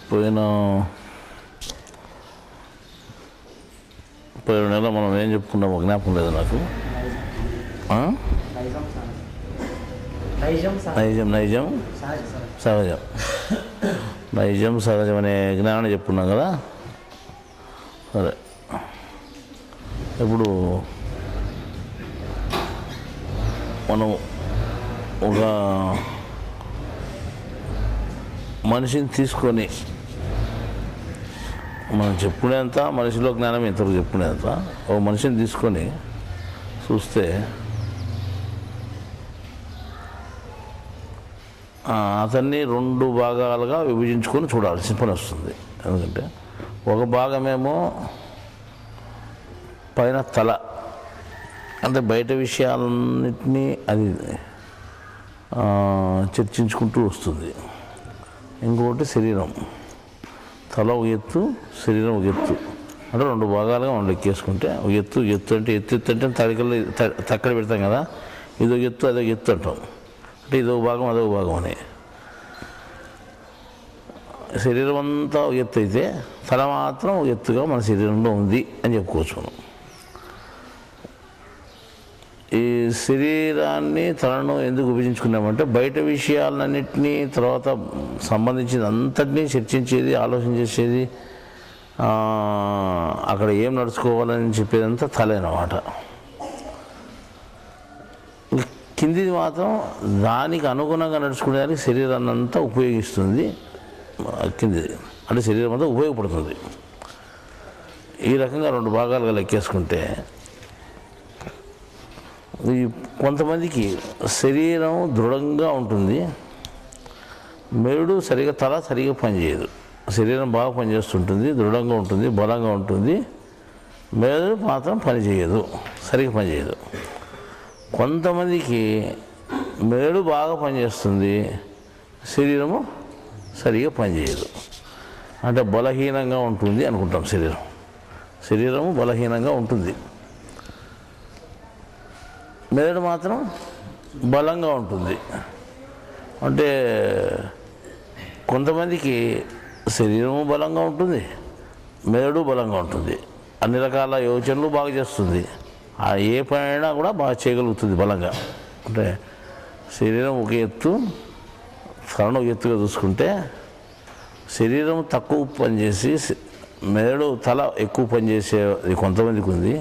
పోయిన నెల మనం ఏం చెప్పుకున్నామో జ్ఞాపకం లేదు నాకు. నైజం సహజం. నైజం సహజం అనే జ్ఞానాన్ని చెప్పుకున్నాం కదా. సరే, ఇప్పుడు మనం ఒక మనిషిని తీసుకొని మనం చెప్పుకునేంత మనిషిలో జ్ఞానం ఇంతవరకు చెప్పుకునేంత ఒక మనిషిని తీసుకొని చూస్తే అతన్ని 2 భాగాలుగా విభజించుకొని చూడాల్సిన పని వస్తుంది. ఎందుకంటే ఒక భాగమేమో పైన తల, అంటే బయట విషయాలన్నింటినీ అది చర్చించుకుంటూ వస్తుంది. ఇంకొకటి శరీరం, తల ఒక ఎత్తు, శరీరం ఒక ఎత్తు, అంటే 2 భాగాలుగా మనం లెక్కేసుకుంటే ఒక ఎత్తు అంటే ఎత్తు అంటే తడికల్లో తక్కడ పెడతాం కదా, ఇదొక ఎత్తు అదొక ఎత్తు అంటాం. అంటే ఇదొక భాగం అదొక భాగం అని. శరీరం అంతా ఒక ఎత్తు అయితే తల మాత్రం ఒక ఎత్తుగా మన శరీరంలో ఉంది అని చెప్పుకోవచ్చు మనం. ఈ శరీరాన్ని తలను ఎందుకు విభజించుకున్నామంటే బయట విషయాలన్నింటినీ తర్వాత సంబంధించిన అంతటినీ చర్చించేది, ఆలోచన చేసేది, అక్కడ ఏం నడుచుకోవాలని చెప్పేదంతా తలే అన్నమాట. కిందిది మాత్రం దానికి అనుగుణంగా నడుచుకునేదానికి శరీరాన్ని అంతా ఉపయోగిస్తుంది. కిందిది అంటే శరీరం అంతా ఉపయోగపడుతుంది. ఈ రకంగా 2 భాగాలుగా లెక్కేసుకుంటే ఈ కొంతమందికి శరీరం దృఢంగా ఉంటుంది, మెరుడు సరిగా తల సరిగా పనిచేయదు. శరీరం బాగా పనిచేస్తుంటుంది, దృఢంగా ఉంటుంది, బలంగా ఉంటుంది, మెరుడు మాత్రం పనిచేయదు, సరిగా పనిచేయదు. కొంతమందికి మెరుడు బాగా పనిచేస్తుంది, శరీరము సరిగా పనిచేయదు, అంటే బలహీనంగా ఉంటుంది అనుకుంటాం. శరీరము బలహీనంగా ఉంటుంది, మెదడు మాత్రం బలంగా ఉంటుంది. అంటే కొంతమందికి శరీరము బలంగా ఉంటుంది, మెదడు బలంగా ఉంటుంది, అన్ని రకాల యోచనలు బాగా చేస్తుంది, ఏ పనైనా కూడా బాగా చేయగలుగుతుంది బలంగా. అంటే శరీరం ఒక ఎత్తు, తలను ఒక ఎత్తుగా చూసుకుంటే శరీరం తక్కువ పనిచేసి మెదడు తల ఎక్కువ పనిచేసేది కొంతమందికి ఉంది,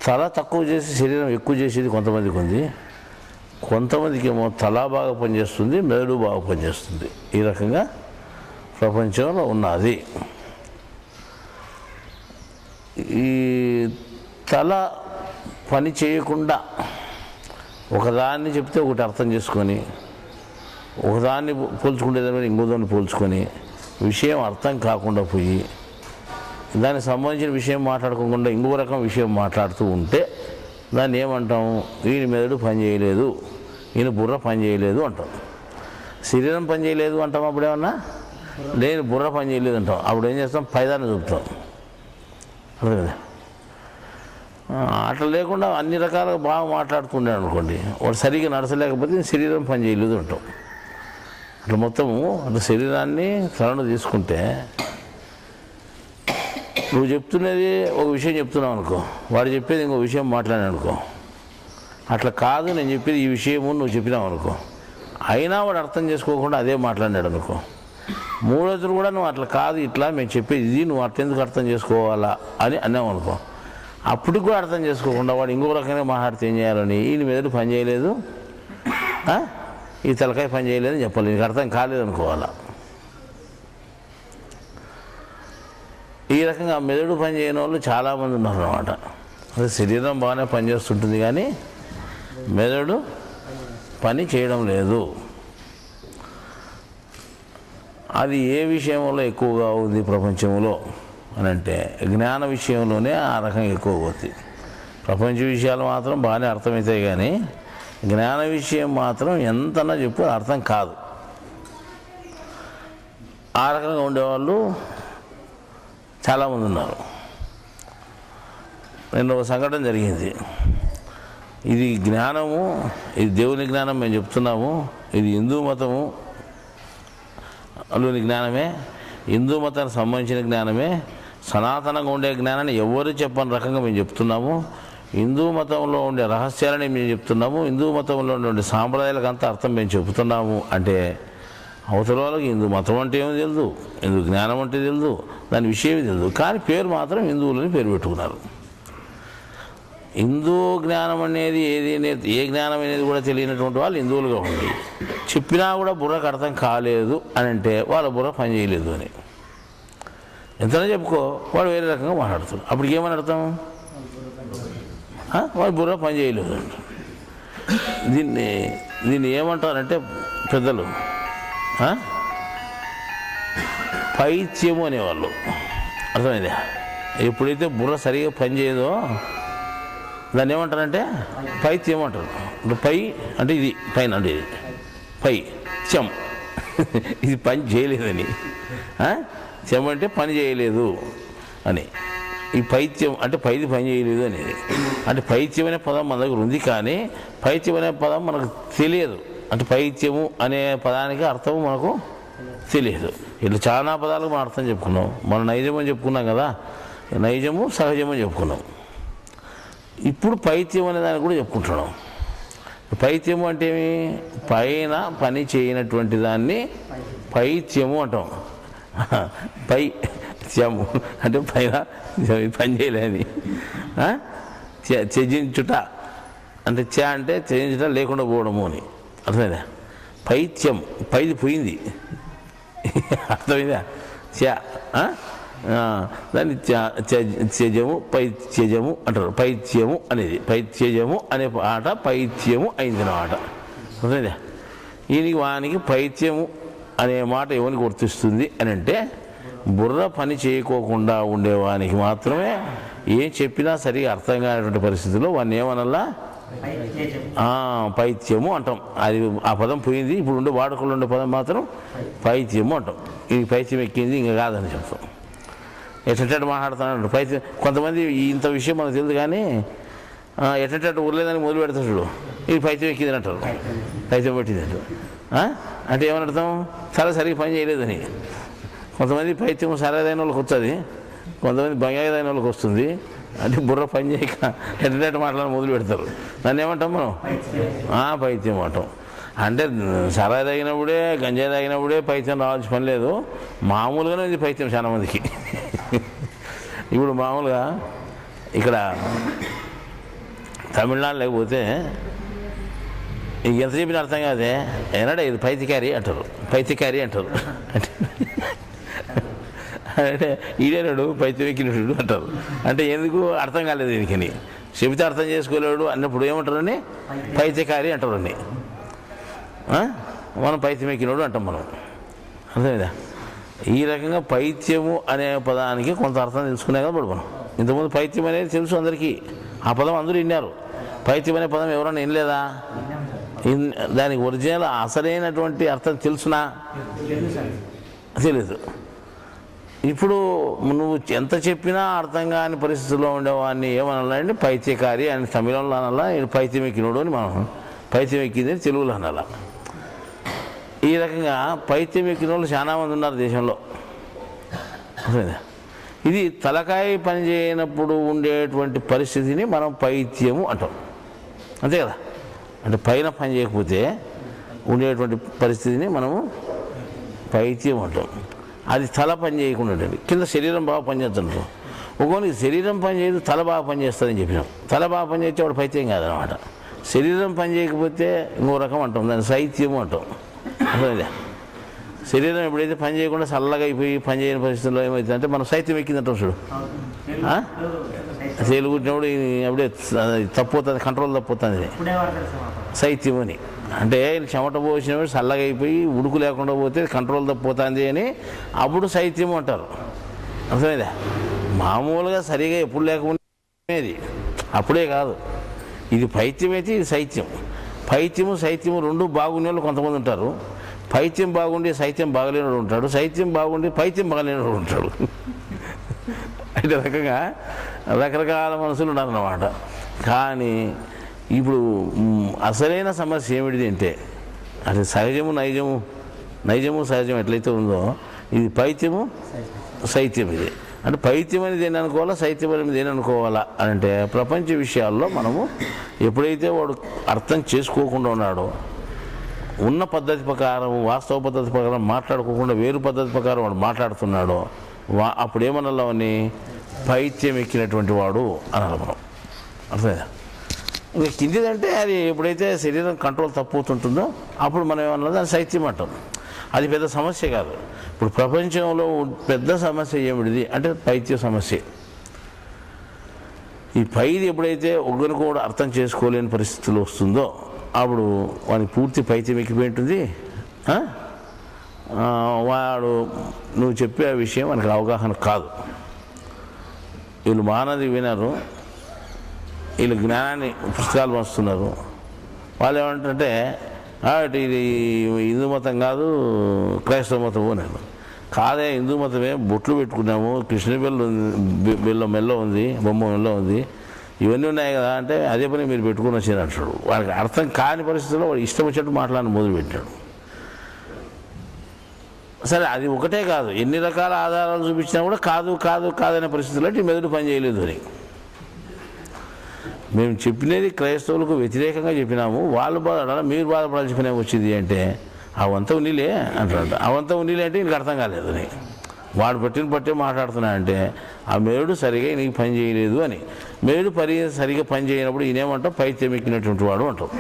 తల తక్కువ చేసి శరీరం ఎక్కువ చేసేది కొంతమందికి ఉంది, కొంతమందికి ఏమో తల బాగా పనిచేస్తుంది, మెదడు బాగా పనిచేస్తుంది. ఈ రకంగా ప్రపంచంలో ఉన్నది. ఈ తల పని చేయకుండా ఒకదాన్ని చెప్తే ఒకటి అర్థం చేసుకొని, ఒకదాన్ని పోల్చుకునేదాన్ని ఇంకోదాన్ని పోల్చుకొని విషయం అర్థం కాకుండా పోయి దానికి సంబంధించిన విషయం మాట్లాడుకోకుండా ఇంకో రకం విషయం మాట్లాడుతూ ఉంటే దాన్ని ఏమంటాం? ఈయన మెదడు పని చేయలేదు, ఈయన బుర్ర పని చేయలేదు అంటాం. శరీరం పని చేయలేదు అంటాం. అప్పుడేమన్నా నేను బుర్ర పని చేయలేదు అంటాం. అప్పుడు ఏం చేస్తాం? పైదాన్ని చూపుతాం. అదే కదా. అట్లా లేకుండా అన్ని రకాలుగా బాగా మాట్లాడుతున్నాడు అనుకోండి, వాడు సరిగ్గా నడచలేకపోతే శరీరం పని చేయలేదు అంటాం. అట్లా మొత్తము అట్లా శరీరాన్ని తలను తీసుకుంటే నువ్వు చెప్తున్నది ఒక విషయం చెప్తున్నావు అనుకో, వాడు చెప్పేది ఇంకో విషయం మాట్లాడాను అనుకో. అట్లా కాదు నేను చెప్పేది ఈ విషయము నువ్వు చెప్పినావు అనుకో, అయినా వాడు అర్థం చేసుకోకుండా అదే మాట్లాడినాడు అనుకో. మూడోతులు కూడా నువ్వు అట్లా కాదు ఇట్లా మేము చెప్పేది ఇది, నువ్వు అట్లెందుకు అర్థం చేసుకోవాలా అని అన్నావు అనుకో. అప్పటికి కూడా అర్థం చేసుకోకుండా వాడు ఇంకో రకంగా మాట్లాడితే ఏం చేయాలని, ఈయన మెదడు పని చేయలేదు, ఈ తలకాయ పని చేయలేదు అని చెప్పాలి. నీకు అర్థం కాలేదు అనుకోవాలా. ఈ రకంగా మెదడు పని చేయని వాళ్ళు చాలామంది ఉన్నారు అన్నమాట. అదే శరీరం బాగానే పనిచేస్తుంటుంది కానీ మెదడు పని చేయడం లేదు. అది ఏ విషయంలో ఎక్కువగా ఉంది ప్రపంచంలో అని అంటే జ్ఞాన విషయంలోనే ఆ రకంగా ఎక్కువ పోతుంది. ప్రపంచ విషయాలు మాత్రం బాగానే అర్థమవుతాయి కానీ జ్ఞాన విషయం మాత్రం ఎంతన్నా చెప్పు అర్థం కాదు. ఆ రకంగా ఉండేవాళ్ళు చాలామంది ఉన్నారు. నిన్న ఒక సంఘటన జరిగింది. ఇది జ్ఞానము, ఇది దేవుని జ్ఞానం మేము చెప్తున్నాము. ఇది హిందూ మతము లోని జ్ఞానమే, హిందూ మతానికి సంబంధించిన జ్ఞానమే, సనాతనంగా ఉండే జ్ఞానాన్ని ఎవరు చెప్పని రకంగా మేము చెప్తున్నాము. హిందూ మతంలో ఉండే రహస్యాలని మేము చెప్తున్నాము. హిందూ మతంలో ఉండే సాంప్రదాయాలకు అంతా అర్థం మేము చెబుతున్నాము. అంటే అవతల వాళ్ళకి హిందూ మతం అంటే ఏమో తెలియదు, హిందూ జ్ఞానం అంటే తెలియదు, దాని విషయమే తెలియదు. కానీ పేరు మాత్రం హిందువులని పేరు పెట్టుకున్నారు. హిందూ జ్ఞానం అనేది ఏ జ్ఞానం అనేది కూడా తెలియనటువంటి వాళ్ళు హిందువులుగా ఉండి చెప్పినా కూడా బుర్రకు అర్థం కాలేదు అని అంటే వాళ్ళ బుర్ర పని చేయలేదు అని ఎంతనే చెప్పుకో, వాడు వేరే రకంగా మాట్లాడుతాడు. అప్పుడు ఏమని అర్థం? వాడు బుర్ర పని చేయలేదు అంట. దీన్ని ఏమంటారంటే పెద్దలు పైత్యము అనేవాళ్ళు. అర్థమైందా? ఎప్పుడైతే బుర్ర సరిగా పని చేయదో దాన్ని ఏమంటారంటే పైత్యం అంటారు. ఇప్పుడు పై అంటే ఇది పైన, అంటే ఇది పై చెం ఇది పని చేయలేదని, చెం అంటే పని చేయలేదు అని. ఈ పైత్యం అంటే పైది పని చేయలేదు అనేది. అంటే పైత్యం అనే పదం మన దగ్గర ఉంది, కానీ పైత్యం అనే పదం మనకు తెలియదు. అంటే పైత్యము అనే పదానికి అర్థము మనకు తెలియదు. ఇట్లా చాలా పదాలకు మనం అర్థం చెప్పుకున్నాం. మనం నైజం అని చెప్పుకున్నాం కదా, నైజము సహజము అని చెప్పుకున్నాం. ఇప్పుడు పైత్యం అనే దాన్ని కూడా చెప్పుకుంటున్నాం. పైత్యము అంటే ఏమి? పైన పని చేయనటువంటి దాన్ని పైత్యము అంటాం. పైత్యము అంటే పైన పని చేయలేని, త్యజించుట అంటే అంటే త్యజించుట లేకుండా పోవడము అని అర్థమైందా? పైత్యం పైది పోయింది, అర్థమైందా? దాన్ని త్యజము పైత్యజము అంటారు. పైత్యము అనేది పైత్యజము అనే ఆట పైత్యము అయింది అన్నమాట. అర్థమైందా? ఈయనకి వానికి పైత్యము అనే మాట ఎవరికి గుర్తిస్తుంది అని అంటే బుర్ర పని చేయకోకుండా ఉండేవానికి మాత్రమే. ఏం చెప్పినా సరిగా అర్థం కానటువంటి పరిస్థితుల్లో వాడిని ఏమనల్లా పైత్యము అంటాం. అది ఆ పదం పోయింది. ఇప్పుడు ఉండే వాడుకలో ఉండే పదం మాత్రం పైత్యము అంటాం. ఇది పైత్యం ఎక్కింది ఇంకా కాదని చెప్తాం. ఎట్ట మాట్లాడుతున్నాడు పైత్యం. కొంతమంది ఇంత విషయం మనకు తెలియదు, కానీ ఎట్ట ఊర్లేదని మొదలు పెడతాడు చూడు, ఇది పైత్యం ఎక్కింది అంటారు, పైత్యం పెట్టింది అంటారు. అంటే ఏమని అర్థం? చాలా సరిగ్గా పని చేయలేదని. కొంతమంది పైత్యం సరైన వాళ్ళకి వస్తుంది, కొంతమంది బంగాయిదైన వాళ్ళకి వస్తుంది. అంటే బుర్ర పని చేయక ఎట్ట మాట్లాడాలని మొదలు పెడతారు. దాన్ని ఏమంటాం మనం? పైత్యం అంటాం. అంటే సరాయి తాగినప్పుడే గంజాయి తాగినప్పుడే పైత్యం రావాల్సిన పని లేదు. మామూలుగానే ఇది పైత్యం చాలా మందికి. ఇప్పుడు మామూలుగా ఇక్కడ తమిళనాడు లేకపోతే ఎంత చెప్పిన అర్థం కాదే, ఏనాడే ఇది పైతికారి అంటారు, పైతికారి అంటారు. అంటే ఈడేనాడు పైత్యం ఎక్కినడు అంటారు. అంటే ఎందుకు అర్థం కాలేదు దీనికని, చెబితే అర్థం చేసుకోలేడు అన్నప్పుడు ఏమంటారని పైతికారి అంటారని. మనం పైత్యం ఎక్కినోడు అంటాం మనం. అర్థమైందా? ఈ రకంగా పైత్యము అనే పదానికి కొంత అర్థం తెలుసుకునే కదా మనం. ఇంతకుముందు పైత్యం అనేది తెలుసు అందరికీ, ఆ పదం అందరూ విన్నారు. పైత్యం అనే పదం ఎవరన్నా వినలేదా? దానికి ఒరిజినల్ అసలైనటువంటి అర్థం తెలుసునా? తెలీదు. ఇప్పుడు నువ్వు ఎంత చెప్పినా అర్థం కాని పరిస్థితుల్లో ఉండేవాడిని ఏమనాలంటే పైత్యకారి అని తమిళంలో అనాలా, పైత్యం ఎక్కినోడు అని మనం, పైత్యం ఎక్కింది అని తెలుగులో అనాలా. ఈ రకంగా పైత్యం ఎక్కిన వాళ్ళు చాలా మంది ఉన్నారు దేశంలో. ఇది తలకాయ పని చేయనప్పుడు ఉండేటువంటి పరిస్థితిని మనం పైత్యము అంటాం. అంతే కదా? అంటే పైన పని చేయకపోతే ఉండేటువంటి పరిస్థితిని మనము పైత్యం అంటాం. అది తల పని చేయకుండా ఉంటుంది, కింద శరీరం బాగా పనిచేస్తుంటాం. ఒకవేళ శరీరం పని చేయదు, తల బాగా పనిచేస్తుందని చెప్పినాం. తల బాగా పనిచేస్తే వాడు పైత్యం కాదనమాట. శరీరం పని చేయకపోతే ఇంకో రకం అంటాం, దాన్ని శైత్యము అంటాం. అర్థమైందా? శరీరం ఎప్పుడైతే పని చేయకుండా చల్లగా అయిపోయి పని చేయని పరిస్థితుల్లో ఏమవుతుందంటే మనం శైత్యం ఎక్కిందంటాం చూడు. తేలుగుట్టినప్పుడు అప్పుడే తప్పుతుంది, కంట్రోల్ తప్పుతుంది శైత్యం అని. అంటే చెమట పోసినప్పుడు చల్లగా అయిపోయి ఉడుకు లేకుండా పోతే కంట్రోల్ తప్పిపోతుంది అని అప్పుడు శైత్యం అంటారు. అర్థమైందా? మామూలుగా సరిగా ఎప్పుడు లేకపోయినది అప్పుడే కాదు. ఇది పైత్యం అయితే ఇది శైత్యం. పైత్యము శైత్యము రెండు బాగుండే వాళ్ళు కొంతమంది ఉంటారు. పైత్యం బాగుండి శైత్యం బాగలేనివాడు ఉంటాడు, శైత్యం బాగుండి పైత్యం బాగలేనివాడు ఉంటాడు. అంటే రకంగా రకరకాల మనసులు ఉన్నారన్నమాట. కానీ ఇప్పుడు అసలైన సమస్య ఏమిటిది అంటే అది సహజము నైజము సహజం ఎట్లయితే ఉందో ఇది పైత్యము శైత్యం. ఇది అంటే పైత్యం అని దేని అనుకోవాలా, శైత్యం అని దేని అనుకోవాలా అని అంటే ప్రపంచ విషయాల్లో మనము ఎప్పుడైతే వాడు అర్థం చేసుకోకుండా ఉన్నాడో, ఉన్న పద్ధతి ప్రకారం వాస్తవ పద్ధతి ప్రకారం మాట్లాడుకోకుండా వేరు పద్ధతి ప్రకారం వాడు మాట్లాడుతున్నాడో అప్పుడు ఏమనాలో అని పైత్యం ఎక్కినటువంటి వాడు అనాలి మనం. అర్థమైందా? ఇంకా కిందిదంటే అది ఎప్పుడైతే శరీరం కంట్రోల్ తప్పుతుంటుందో అప్పుడు మనం ఏమన్నా దాన్ని శైత్యం అంటాం. అది పెద్ద సమస్య కాదు. ఇప్పుడు ప్రపంచంలో పెద్ద సమస్య ఏమిటిది అంటే పైత్య సమస్య. ఈ పైది ఎప్పుడైతే ఒకరిని కూడా అర్థం చేసుకోలేని పరిస్థితులు వస్తుందో అప్పుడు వానికి పూర్తి పైత్యం ఎక్కిపోయి ఉంటుంది. వాడు నువ్వు చెప్పే విషయం మనకు అవగాహన కాదు. వీళ్ళు మానది వినరు, వీళ్ళు జ్ఞానాన్ని పుస్తకాలు పంచుతున్నారు. వాళ్ళు ఏమంటారంటే ఇది హిందూ మతం కాదు క్రైస్తవ మతము నేను కాదే, హిందూ మతమే, బొట్లు పెట్టుకున్నాము, కృష్ణ బెల్ల మెల్ల ఉంది, బొమ్మ మెల్ల ఉంది, ఇవన్నీ ఉన్నాయి కదా అంటే అదే పని మీరు పెట్టుకుని వచ్చారు అంటాడు. వాడికి అర్థం కాని పరిస్థితుల్లో వాడు ఇష్టం వచ్చినట్టు మాట్లాడని మొదలుపెట్టాడు. సరే అది ఒకటే కాదు, ఎన్ని రకాల ఆధారాలు చూపించినా కూడా కాదనే పరిస్థితుల్లో ఈ మెదడు పని చేయలేదు అని. మేము చెప్పినది క్రైస్తవులకు వ్యతిరేకంగా చెప్పినాము, వాళ్ళు బాధపడాలి, మీరు బాధపడాల్సి పని వచ్చింది అంటే అవంతా ఉన్నీలే అంటాడు. అవంతా ఉన్నీలే అంటే నీకు అర్థం కాలేదు అని. వాడు పట్టే మాట్లాడుతున్నా అంటే ఆ మెరుడు సరిగా నీకు పని చేయలేదు అని. మెరుడు సరిగా పని చేయనప్పుడు ఈయనేమంటావు పైత్యం ఎక్కినటువంటి వాడు అంటావు.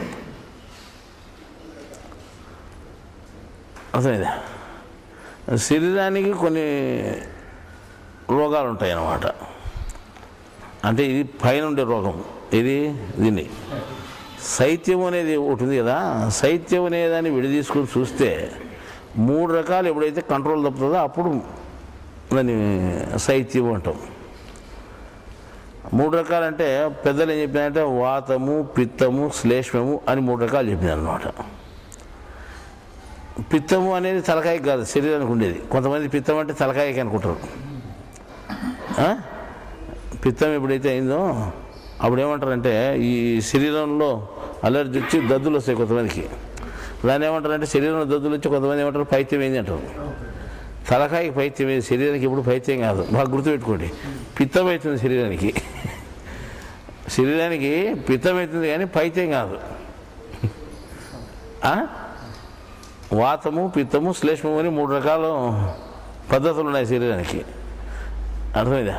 అర్థమైందా? శరీరానికి కొన్ని రోగాలు ఉంటాయి అన్నమాట. అంటే ఇది పైన ఉండే రోగం, ఇది దీన్ని శైత్యం అనేది ఒకటి ఉంది కదా. శైత్యం అనేదాన్ని విడదీసుకొని చూస్తే 3 రకాలు ఎప్పుడైతే కంట్రోల్ తప్పుతుందో అప్పుడు దాన్ని శైత్యం అంటాం. 3 రకాలంటే పెద్దలు ఏం చెప్పినారంటే వాతము, పిత్తము, శ్లేష్మము అని 3 రకాలు చెప్పినారు అన్నమాట. పిత్తము అనేది తలకాయకి కాదు, శరీరానికి ఉండేది. కొంతమంది పిత్తం అంటే తలకాయకి అనుకుంటారు. పిత్తం ఎప్పుడైతే అయిందో అప్పుడు ఏమంటారంటే ఈ శరీరంలో అలర్జీ వచ్చి దద్దులు వస్తాయి కొంతమందికి. దాన్ని ఏమంటారంటే శరీరంలో దద్దులు వచ్చి కొంతమంది ఏమంటారు పైత్యం ఏంది అంటారు. తలకాయకి పైత్యం ఏది, శరీరానికి ఎప్పుడు పైత్యం కాదు. బాగా గుర్తుపెట్టుకోండి, పిత్తం అవుతుంది శరీరానికి. శరీరానికి పిత్తం అవుతుంది కానీ పైత్యం కాదు. వాతము, పిత్తము, శ్లేష్మము అని 3 రకాల పద్ధతులు ఉన్నాయి శరీరానికి. అర్థమైందా?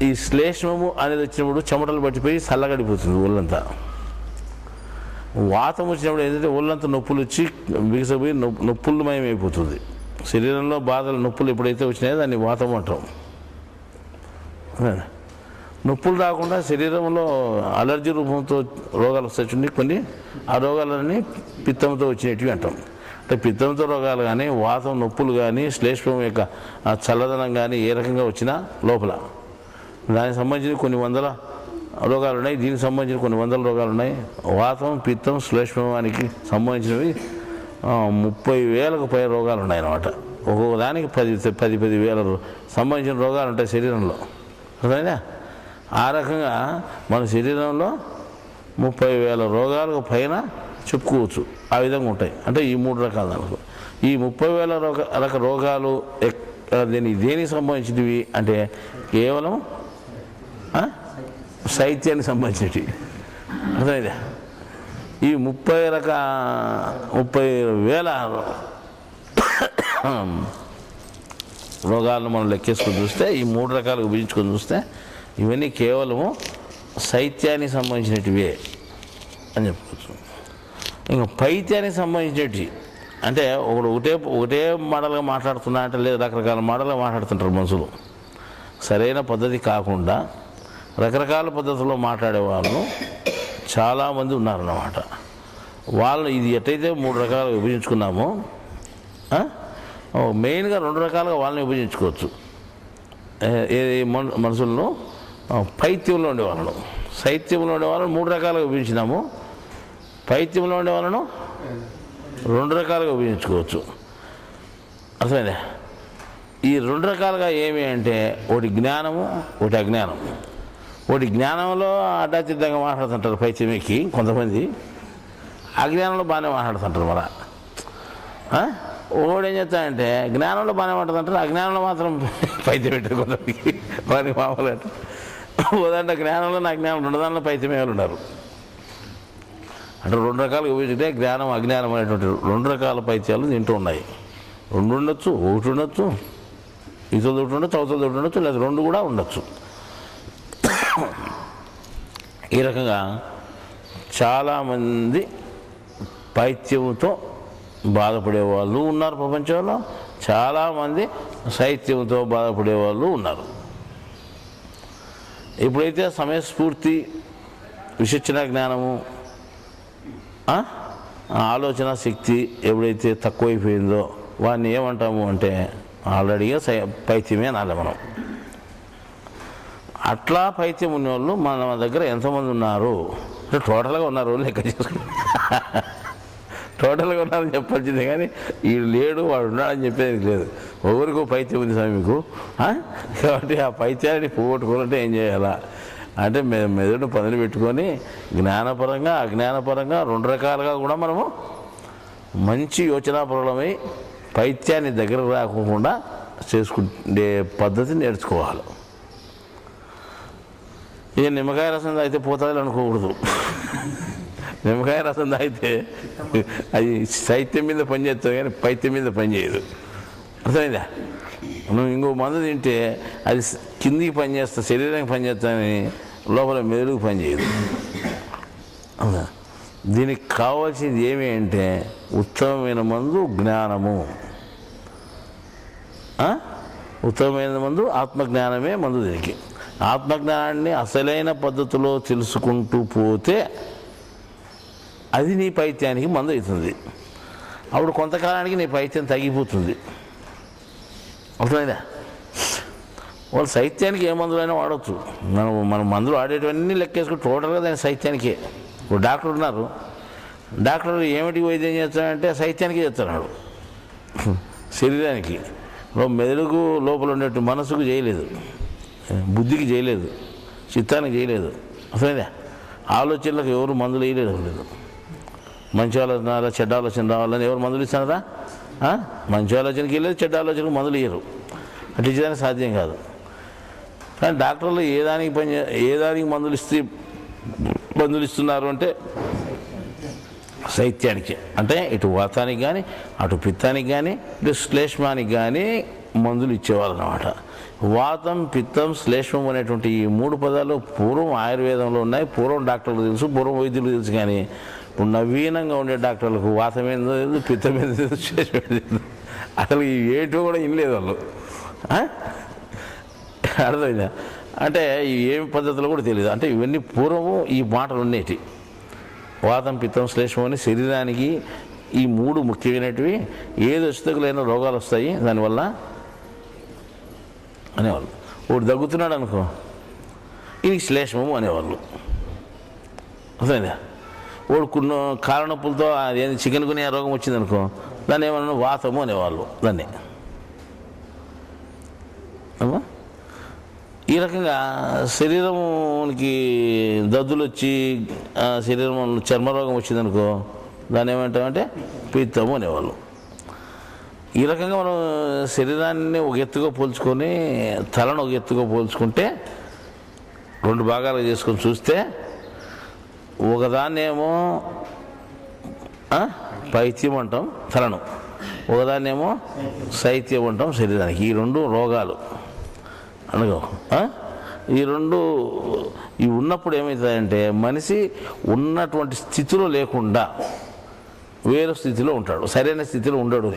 ఈ శ్లేష్మము అనేది వచ్చినప్పుడు చెమటలు పట్టిపోయి చల్లగడిపోతుంది ఒళ్ళంతా. వాతం వచ్చినప్పుడు ఏంటంటే ఒళ్ళంతా నొప్పులు వచ్చి బిగిసపోయి నొప్పులమయం అయిపోతుంది. శరీరంలో బాధలు నొప్పులు ఎప్పుడైతే వచ్చినాయో దాన్ని వాతం అంటాం. నొప్పులు రాకుండా శరీరంలో అలర్జీ రూపంతో రోగాలు వస్తాయి కొన్ని. ఆ రోగాలన్నీ పిత్తంతో వచ్చినవి అంటాం. అంటే పిత్తంతో రోగాలు కానీ, వాతం నొప్పులు కానీ, శ్లేష్మం యొక్క చల్లదనం కానీ ఏ రకంగా వచ్చినా లోపల దానికి సంబంధించిన కొన్ని వందల రోగాలు ఉన్నాయి. దీనికి సంబంధించిన కొన్ని వందల రోగాలు ఉన్నాయి. వాతం, పిత్తం, శ్లేష్మానికి సంబంధించినవి 30,000కు పై రోగాలు ఉన్నాయి అన్నమాట. ఒక్కొక్క దానికి 10,000 సంబంధించిన రోగాలు ఉంటాయి శరీరంలో. అర్థమైందా? ఆ రకంగా మన శరీరంలో 30,000 రోగాలకు పైన చెప్పుకోవచ్చు. ఆ విధంగా ఉంటాయి. అంటే ఈ 3 రకాలు అనుకో. ఈ 30,000 రోగాలు దేనికి సంబంధించినవి అంటే కేవలం శైత్యానికి సంబంధించినవి. అర్థమైందా? ఈ 30,000 రోగాలను మనం లెక్కేసుకొని చూస్తే ఈ 3 రకాలుగా విభజించుకొని చూస్తే ఇవన్నీ కేవలము శైత్యానికి సంబంధించినటివే అని చెప్పుకోవచ్చు. ఇంకా పైత్యానికి సంబంధించినవి అంటే ఒకటే మోడల్గా మాట్లాడుతున్నా అంటే లేదు, రకరకాల మోడల్గా మాట్లాడుతుంటారు మనుషులు. సరైన పద్ధతి కాకుండా రకరకాల పద్ధతుల్లో మాట్లాడే వాళ్ళు చాలామంది ఉన్నారన్నమాట. వాళ్ళు ఇది ఎట్టయితే 3 రకాలుగా విభజించుకున్నామో మెయిన్గా 2 రకాలుగా వాళ్ళని విభజించుకోవచ్చు. మనుషులను పైత్యంలో ఉండేవాళ్ళను, శైత్యంలో ఉండేవాళ్ళను 3 రకాలుగా విభజించినాము. పైత్యంలో ఉండే వాళ్ళను 2 రకాలుగా విభజించుకోవచ్చు. అర్థమైందా? ఈ 2 రకాలుగా ఏమి అంటే ఒకటి జ్ఞానము, ఒకటి అజ్ఞానం. ఒకటి జ్ఞానంలో అడ్డాచిద్దంగా మాట్లాడుతుంటారు పైత్యమేకి కొంతమంది, అజ్ఞానంలో బాగానే మాట్లాడుతుంటారు. మన ఒకడు ఏం చేస్తాడంటే జ్ఞానంలో బాగానే మాట్లాడుతుంటారు, అజ్ఞానంలో మాత్రం పైత్యం పెట్టారు కొంతమందికి. వారికి మామూలుగా ఓదంటే జ్ఞానంలో అజ్ఞానం రెండు దానిలో పైత్యమే వాళ్ళు ఉన్నారు. అంటే రెండు రకాలుగా ఉపయోగించుకుంటే జ్ఞానం అజ్ఞానం అనేటువంటి రెండు రకాల పైత్యాలు దీంట్లో ఉన్నాయి. రెండు ఉండొచ్చు, ఒకటి ఉండొచ్చు, ఇతరులు ఒకటి ఉండొచ్చు, అవతలది ఒకటి ఉండొచ్చు, లేదా రెండు కూడా ఉండొచ్చు. ఈ రకంగా చాలామంది పైత్యంతో బాధపడే వాళ్ళు ఉన్నారు ప్రపంచంలో, చాలామంది శైత్యంతో బాధపడే వాళ్ళు ఉన్నారు. ఎప్పుడైతే సమయస్ఫూర్తి, విచక్షణ జ్ఞానము, ఆలోచన శక్తి ఎప్పుడైతే తక్కువైపోయిందో వాడిని ఏమంటాము అంటే ఆల్రెడీగా పైత్యమే అనాలి మనం. అట్లా పైత్యం ఉన్నవాళ్ళు మన దగ్గర ఎంతమంది ఉన్నారు అంటే టోటల్గా ఉన్నారు లెక్క చేసుకుని టోటల్గా ఉన్నారని చెప్పాల్సిందే కానీ వీడు లేడు వాడు ఉన్నాడని చెప్పేది లేదు. ఒకరికో పైత్యం ఉంది స్వామి మీకు. కాబట్టి ఆ పైత్యాన్ని పోగొట్టుకోవాలంటే ఏం చేయాలా అంటే మెదడును పదులు పెట్టుకొని జ్ఞానపరంగా అజ్ఞానపరంగా రెండు రకాలుగా కూడా మనము మంచి యోచనాపరులమై పైత్యాన్ని దగ్గర రాకుండా చేసుకుంటే పద్ధతి నేర్చుకోవాలి. ఇక నిమ్మకాయ రసం తాగితే పోతుంది అనుకోకూడదు. నిమ్మకాయ రసం తాగితే అది శైత్యం మీద పనిచేస్తుంది కానీ పైత్యం మీద పనిచేయదు. అర్థమైందా? నువ్వు ఇంకో మందు తింటే అది కిందికి పనిచేస్తా, శరీరానికి పనిచేస్తానని లోపల మెదడుకు పనిచేయదు. దీనికి కావాల్సింది ఏమి అంటే ఉత్తమమైన మందు జ్ఞానము. ఉత్తమమైన మందు ఆత్మజ్ఞానమే మందు. దీనికి ఆత్మజ్ఞానాన్ని అసలైన పద్ధతిలో తెలుసుకుంటూ పోతే అది నీ పైత్యానికి మందు అవుతుంది. అప్పుడు కొంతకాలానికి నీ పైత్యం తగ్గిపోతుంది. అవుతుందా? వాళ్ళు శైత్యానికి ఏ మందులైనా వాడవచ్చు. మనం మందులు వాడేటివన్నీ లెక్కేసుకుని టోటల్గా దాని శైత్యానికే. ఇప్పుడు డాక్టర్ ఉన్నారు, డాక్టర్ ఏమిటి వైద్యం చేస్తాడంటే శైత్యానికి చేస్తున్నాడు, శరీరానికి. మెదడుకు లోపల ఉండేట్టు మనసుకు చేయలేదు, బుద్ధికి చేయలేదు, చిత్తానికి చేయలేదు. అసలేదా? ఆలోచనలకు ఎవరు మందులు వేయలేదు. మంచి ఆలోచన రావాలా, చెడ్డ ఆలోచన రావాలని ఎవరు మందులు ఇస్తున్నారా? మంచి ఆలోచనకి వెళ్ళలేదు, చెడ్డ ఆలోచనకు మందులు ఇయ్యరు. అట్లా ఇచ్చేదానికి సాధ్యం కాదు. కానీ డాక్టర్లు ఏ దానికి మందులు ఇస్తున్నారు అంటే శైత్యానికి, అంటే ఇటు వాతానికి కానీ అటు పిత్తానికి కానీ ఇటు శ్లేష్మానికి కానీ మందులు ఇచ్చేవాళ్ళు అన్నమాట. వాతం, పిత్తం, శ్లేష్మం అనేటువంటి ఈ మూడు పదాలు పూర్వం ఆయుర్వేదంలో ఉన్నాయి. పూర్వం డాక్టర్లు తెలుసు, పూర్వం వైద్యులు తెలుసు. కానీ ఇప్పుడు నవీనంగా ఉండే డాక్టర్లకు వాతం ఏందో తెలుసు, పిత్తం ఏందో తెలుసు, శ్లేష్మం ఏందో తెలుసు. అసలు ఈ ఏటో కూడా ఇనలేదు వాళ్ళు. అర్థమైందా? అంటే ఏమి పద్ధతులు కూడా తెలియదు. అంటే ఇవన్నీ పూర్వము ఈ మాటలు ఉండేటి. వాతం, పిత్తం, శ్లేష్మం అని శరీరానికి ఈ మూడు ముఖ్యమైనటివి. ఏది వస్తువులైన రోగాలు వస్తాయి దానివల్ల అనేవాళ్ళు. ఒకటి దగ్గుతున్నాడు అనుకో, ఇది శ్లేష్మము అనేవాళ్ళు. అర్థమైందా? వాడు కొన్ని కాళ్ళ నొప్పులతో అదేంటి చికెన్ గుని రోగం వచ్చిందనుకో, దాన్ని ఏమన్నా వాతము అనేవాళ్ళు. దాన్ని ఈ రకంగా శరీరానికి దద్దులు వచ్చి శరీరం చర్మరోగం వచ్చిందనుకో, దాన్ని ఏమంటామంటే పిత్తము అనేవాళ్ళు. ఈ రకంగా మనం శరీరాన్ని ఒక ఎత్తుగా పోల్చుకొని తలను ఒక ఎత్తుగా పోల్చుకుంటే రెండు భాగాలుగా చేసుకొని చూస్తే ఒకదాన్నేమో పైత్యం అంటాం తలను, ఒకదాన్నేమో శైత్యం అంటాం శరీరానికి. ఈ రెండు రోగాలు అనగా ఈ రెండు ఇవి ఉన్నప్పుడు ఏమవుతుందంటే మనిషి ఉన్నటువంటి స్థితిలో లేకుండా వేరే స్థితిలో ఉంటాడు, సరైన స్థితిలో ఉండడు.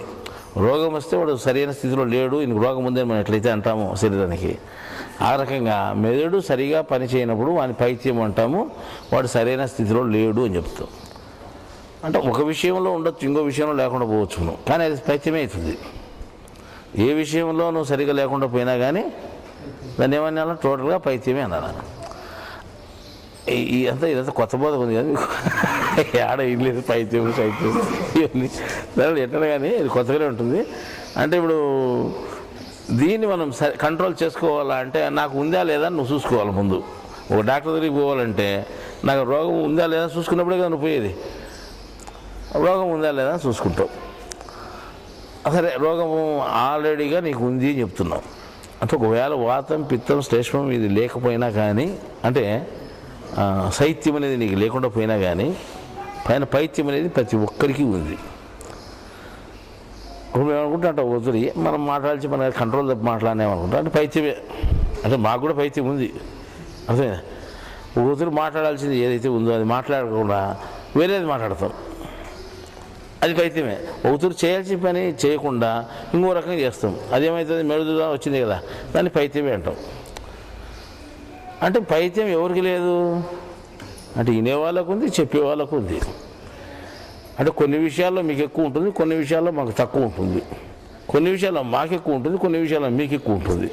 రోగం వస్తే వాడు సరైన స్థితిలో లేడు, ఇంక రోగం ఉందని మనం ఎట్లయితే అంటాము శరీరానికి. ఆ రకంగా మెదడు సరిగా పని చేయనప్పుడు వాని పైత్యం అంటాము, వాడు సరైన స్థితిలో లేడు అని చెప్తాం. అంటే ఒక విషయంలో ఉండొచ్చు, ఇంకో విషయంలో లేకుండా పోవచ్చు నువ్వు, కానీ అది పైత్యమే అవుతుంది. ఏ విషయంలో నువ్వు సరిగా లేకుండా పోయినా కానీ దాన్ని ఏమన్నా టోటల్గా పైత్యమే అన్నాను. ఇదంతా కొత్త బోధ ఉంది కదా మీకు. ఆడ ఏం లేదు, పైత్యం శైత్యం ఇవన్నీ దాని ఎట్లా కానీ ఇది కొత్తగానే ఉంటుంది. అంటే ఇప్పుడు దీన్ని మనం కంట్రోల్ చేసుకోవాలా అంటే నాకు ఉందా లేదా నువ్వు చూసుకోవాలి ముందు. ఒక డాక్టర్ దగ్గరికి పోవాలంటే నాకు రోగం ఉందా లేదా చూసుకున్నప్పుడే కదా నువ్వు పోయేది. రోగం ఉందా లేదా చూసుకుంటావు. సరే, రోగము ఆల్రెడీగా నీకు ఉంది అని చెప్తున్నావు. అంటే ఒకవేళ వాతం, పిత్తం, శ్లేష్మం ఇది లేకపోయినా కానీ, అంటే శైత్యం అనేది నీకు లేకుండా పోయినా కానీ పైన పైత్యం అనేది ప్రతి ఒక్కరికి ఉంది. ఇప్పుడు మేము అనుకుంటా అంటే ఒత్తిడి మనం మాట్లాడిచి మన కంట్రోల్ తప్ప మాట్లాడినామనుకుంటా అంటే పైత్యమే. అంటే మాకు కూడా పైత్యం ఉంది. అదే ఒత్తిడి మాట్లాడాల్సింది ఏదైతే ఉందో అది మాట్లాడకుండా వేరేది మాట్లాడతాం, అది పైత్యమే. ఒత్తిడి చేయాల్సిన పని చేయకుండా ఇంకో రకంగా చేస్తాం, అదేమవుతుంది? మెరుదుగా వచ్చింది కదా, దాన్ని పైత్యమే అంటాం. అంటే పైత్యం ఎవరికి లేదు? అంటే వినేవాళ్ళకు ఉంది, చెప్పేవాళ్ళకు ఉంది. అంటే కొన్ని విషయాల్లో మీకు ఎక్కువ ఉంటుంది, కొన్ని విషయాల్లో మాకు తక్కువ ఉంటుంది. కొన్ని విషయాల్లో మాకు ఎక్కువ ఉంటుంది, కొన్ని విషయాల్లో మీకు ఎక్కువ ఉంటుంది.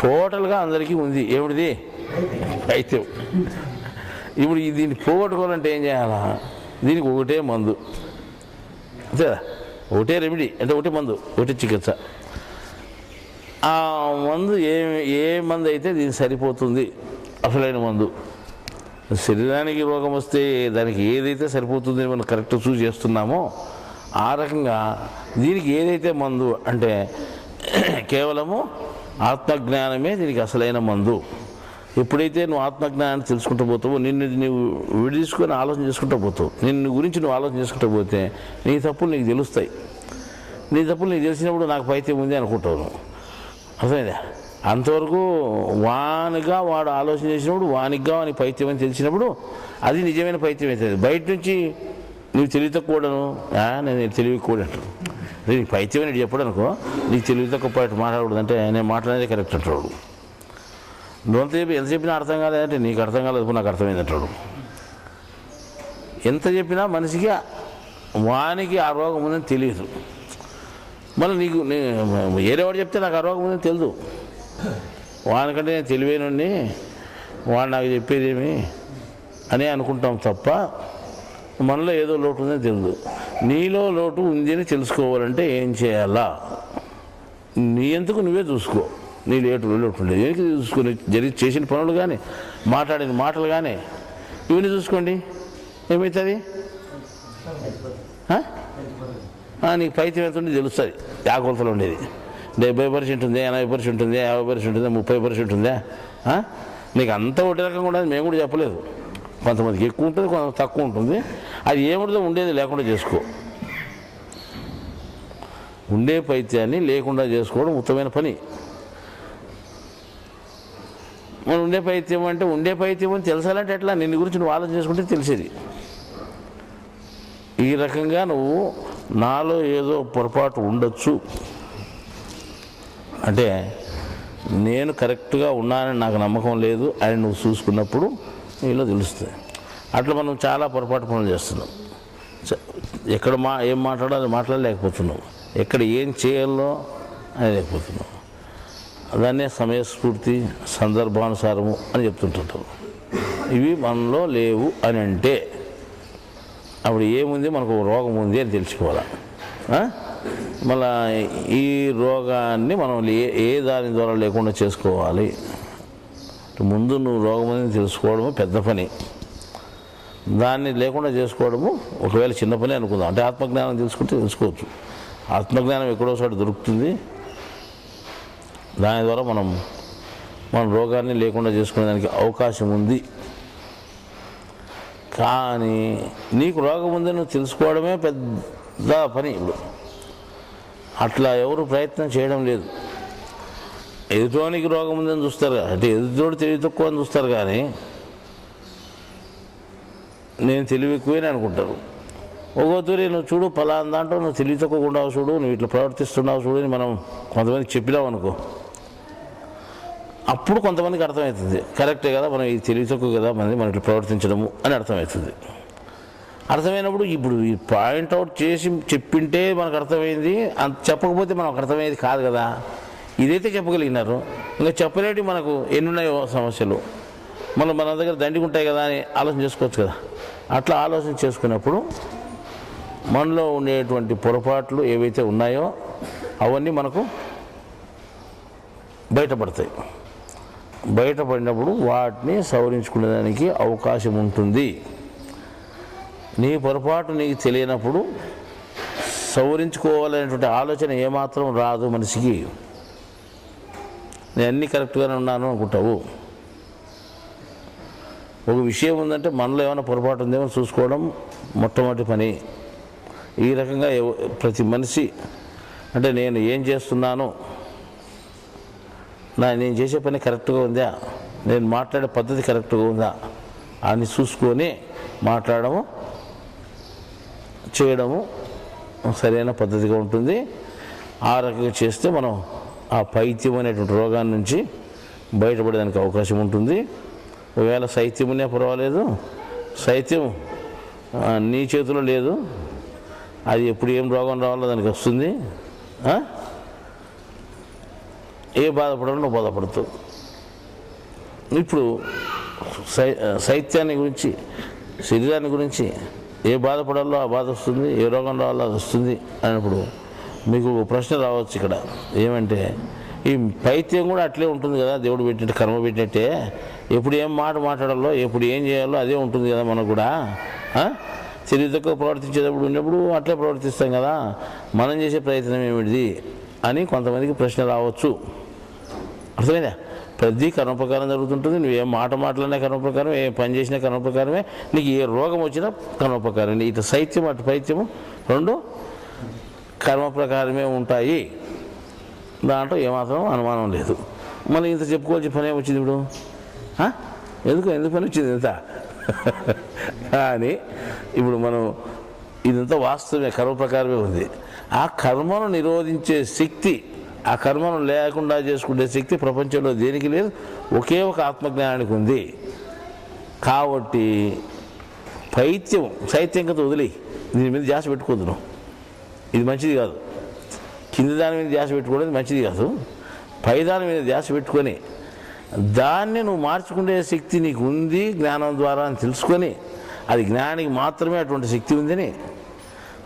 టోటల్గా అందరికీ ఉంది. ఏమిటిది? పైత్యం. ఇప్పుడు దీన్ని పోగొట్టుకోవాలంటే ఏం చేయాలా? దీనికి ఒకటే మందు, అంతేదా? ఒకటే రెమెడీ, అంటే ఒకటే మందు, ఒకటే చికిత్స. ఆ మందు ఏ మందు అయితే దీనికి సరిపోతుంది, అసలైన మందు. శరీరానికి రోగం వస్తే దానికి ఏదైతే సరిపోతుంది మనం కరెక్ట్ చూస్ చేస్తున్నామో ఆ రకంగా దీనికి ఏదైతే మందు అంటే కేవలము ఆత్మజ్ఞానమే దీనికి అసలైన మందు. ఎప్పుడైతే నువ్వు ఆత్మజ్ఞానాన్ని తెలుసుకుంటూ పోతావో, నిన్ను నువ్వు విడితీసుకొని ఆలోచన చేసుకుంటూ పోతావు, నిన్ను గురించి నువ్వు ఆలోచన చేసుకుంటూ పోతే నీ తప్పులు నీకు తెలుస్తాయి. నీ తప్పులు నీకు తెలిసినప్పుడు నాకు పైత్యం ఉంది అనుకుంటావు నువ్వు. అర్థమైందా? అంతవరకు వానిగా వాడు ఆలోచన చేసినప్పుడు వానిగా వాని పైత్యం అని తెలిసినప్పుడు అది నిజమైన పైత్యం అవుతుంది. బయట నుంచి నువ్వు తెలివి తక్కువను నేను తెలివి కూడా అంటాను. నీకు పైత్యం అని చెప్పాడు అనుకో, నీకు తెలివి తక్కువ పాటు మాట్లాడకూడదు అంటే నేను మాట్లాడేది కరెక్ట్ అంటాడు. నువ్వంత చెప్పి ఎంత చెప్పినా అర్థం కాలేదంటే నీకు అర్థం కాలేదు, నాకు అర్థమైంది అంటాడు. ఎంత చెప్పినా మనిషికి వానికి ఆ రోగం ఉందని తెలియదు. మళ్ళీ నీకు వేరేవాడు చెప్తే నాకు ఆ రోగం ఉందని తెలియదు. వానికంటే నేను తెలివైనని వాడు నాకు చెప్పేదేమి అని అనుకుంటాం తప్ప మనలో ఏదో లోటు ఉందని తెలియదు. నీలో లోటు ఉంది అని తెలుసుకోవాలంటే ఏం చేయాలా? నీ ఎందుకు నువ్వే చూసుకో. నీ లోటు ఉండేది ఏనికి చూసుకొని చేసిన పనులు కానీ మాట్లాడిన మాటలు కానీ ఇవన్నీ చూసుకోండి, ఏమవుతుంది? నీకు పైత్యం ఎంత ఉండి తెలుస్తుంది. ఆకులతలు ఉండేది 70% ఉంది, 80% ఉంటుంది, 50% ఉంటుంది, 30% ఉందా? నీకు అంతా ఒకటి రకంగా ఉండదు. మేము కూడా చెప్పలేదు, కొంతమందికి ఎక్కువ ఉంటుంది, కొంత తక్కువ ఉంటుంది. అది ఏముంటుందో ఉండేది లేకుండా చేసుకో. ఉండే పైత్యాన్ని లేకుండా చేసుకోవడం ఉత్తమమైన పని. మనం ఉండే పైత్యం అంటే ఉండే పైత్యం అని తెలుసాలంటే ఎట్లా? నిన్ను గురించి నువ్వు ఆలోచన చేసుకుంటే తెలిసేది. ఈ రకంగా నువ్వు నాలో ఏదో పొరపాటు ఉండొచ్చు అంటే నేను కరెక్ట్గా ఉన్నానని నాకు నమ్మకం లేదు అని నువ్వు చూసుకున్నప్పుడు నీలో తెలుస్తుంది. అట్లా మనం చాలా పొరపాటు పనులు చేస్తున్నాం. ఎక్కడ ఏం మాట్లాడాలో మాట్లాడలేకపోతున్నాం, ఎక్కడ ఏం చేయాలో అని లేకపోతున్నాం. దాన్నే సమయస్ఫూర్తి, సందర్భానుసారము అని చెప్తుంటుంటాం. ఇవి మనలో లేవు అని అంటే అప్పుడు ఏముంది? మనకు రోగం ఉంది అని తెలుసుకోవాలి. మళ్ళా ఈ రోగాన్ని మనం ఏ దాని ద్వారా లేకుండా చేసుకోవాలి? ముందు నువ్వు రోగం ఉందని తెలుసుకోవడము పెద్ద పని. దాన్ని లేకుండా చేసుకోవడము ఒకవేళ చిన్న పని అనుకుందాం. అంటే ఆత్మజ్ఞానం తెలుసుకుంటే తెలుసుకోవచ్చు. ఆత్మజ్ఞానం ఎక్కడోసారి దొరుకుతుంది. దాని ద్వారా మన రోగాన్ని లేకుండా చేసుకునేదానికి అవకాశం ఉంది. కానీ నీకు రోగం ఉందని నువ్వు తెలుసుకోవడమే పెద్ద పని. ఇప్పుడు అట్లా ఎవరు ప్రయత్నం చేయడం లేదు. ఎదుటోనికి రోగం ఉందని చూస్తారు, అంటే ఎదుటోడు తెలివి తక్కువ అని చూస్తారు, కానీ నేను తెలివి ఎక్కువని అనుకుంటారు. ఒక్కోతూరి నువ్వు చూడు ఫలానా దాంట్లో నువ్వు తెలివి తక్కువ ఉండవు చూడు, నువ్వు ఇట్లా ప్రవర్తిస్తున్నావు చూడు అని మనం కొంతమందికి చెప్పినావు అనుకో, అప్పుడు కొంతమందికి అర్థమవుతుంది కరెక్టే కదా, మనం ఇది తెలివి తక్కువ కదా మనం ఇట్లా ప్రవర్తించడము అని అర్థమవుతుంది. అర్థమైనప్పుడు ఇప్పుడు ఈ పాయింట్అవుట్ చేసి చెప్పింటే మనకు అర్థమైంది, అంత చెప్పకపోతే మనకు అర్థమయ్యేది కాదు కదా. ఇదైతే చెప్పగలిగినారు, ఇంకా చెప్పలేటి మనకు ఎన్నున్నాయో సమస్యలు, మన దగ్గర దండిగా ఉంటాయి కదా అని ఆలోచన చేసుకోవచ్చు కదా. అట్లా ఆలోచన చేసుకున్నప్పుడు మనలో ఉండేటువంటి పొరపాట్లు ఏవైతే ఉన్నాయో అవన్నీ మనకు బయటపడతాయి. బయటపడినప్పుడు వాటిని సవరించుకునేదానికి అవకాశం ఉంటుంది. నీ పొరపాటు నీకు తెలియనప్పుడు సవరించుకోవాలనేటువంటి ఆలోచన ఏమాత్రం రాదు మనిషికి. నేను అన్నీ కరెక్ట్గానే ఉన్నాను అనుకుంటావు. ఒక విషయం ఉందంటే మనలో ఏమైనా పొరపాటు ఉందేమో చూసుకోవడం మొట్టమొదటి పని. ఈ రకంగా ప్రతి మనిషి అంటే నేను ఏం చేస్తున్నాను, నేను చేసే పని కరెక్ట్గా ఉందా, నేను మాట్లాడే పద్ధతి కరెక్ట్గా ఉందా అని చూసుకొని మాట్లాడము చేయడము సరైన పద్ధతిగా ఉంటుంది. ఆ రకంగా చేస్తే మనం ఆ పైత్యం అనేటువంటి రోగాన్ని నుంచి బయటపడేదానికి అవకాశం ఉంటుంది. ఒకవేళ శైత్యమునే పర్వాలేదు, శైత్యం నీ చేతిలో లేదు, అది ఎప్పుడు ఏం రోగం రావాలో దానికి వస్తుంది. ఏ బాధపడాలో నువ్వు బాధపడుతూ. ఇప్పుడు శైత్యాన్ని గురించి, శరీరాన్ని గురించి ఏ బాధపడాలో ఆ బాధ వస్తుంది, ఏ రోగం రావాలో అది వస్తుంది అన్నప్పుడు మీకు ప్రశ్న రావచ్చు ఇక్కడ. ఏమంటే ఈ పైత్యం కూడా అట్లే ఉంటుంది కదా, దేవుడు పెట్టినట్టు కర్మ పెట్టినట్టే. ఎప్పుడు ఏం మాట మాట్లాడాలో, ఎప్పుడు ఏం చేయాలో అదే ఉంటుంది కదా మనకు కూడా. తెలివి తక్కువ ప్రవర్తించేటప్పుడు ఉన్నప్పుడు అట్లే ప్రవర్తిస్తాం కదా, మనం చేసే ప్రయత్నం ఏమిటిది అని కొంతమందికి ప్రశ్న రావచ్చు. అర్థమైందా? ప్రతి కర్మ ప్రకారం జరుగుతుంటుంది. నువ్వు ఏ మాట మాట్లాడినా కర్మ ప్రకారం, ఏ పని చేసినా కర్మ ప్రకారమే, నీకు ఏ రోగం వచ్చినా కర్మ ప్రకారం. ఇటు శైత్యం అటు పైత్యము రెండు కర్మ ప్రకారమే ఉంటాయి. దాంట్లో ఏమాత్రం అనుమానం లేదు. మనం ఇంత చెప్పుకోవాల్సిన పని ఏమొచ్చింది ఇప్పుడు? ఎందుకు పని వచ్చింది ఇంత అని ఇప్పుడు మనం ఇదంతా వాస్తవమే, కర్మ ప్రకారమే ఉంది. ఆ కర్మను నిరోధించే శక్తి, ఆ కర్మను లేకుండా చేసుకునే శక్తి ప్రపంచంలో దేనికి లేదు, ఒకే ఒక ఆత్మజ్ఞానానికి ఉంది. కాబట్టి పైత్యం శైత్యం కదా వదిలి దీని మీద ధ్యాస పెట్టుకోవద్దు నువ్వు. ఇది మంచిది కాదు. కింది దాని మీద ధ్యాస పెట్టుకోవడం మంచిది కాదు. పై దాని మీద ధ్యాస పెట్టుకొని దాన్ని నువ్వు మార్చుకునే శక్తి నీకు ఉంది జ్ఞానం ద్వారా అని తెలుసుకొని, అది జ్ఞానికి మాత్రమే అటువంటి శక్తి ఉందని,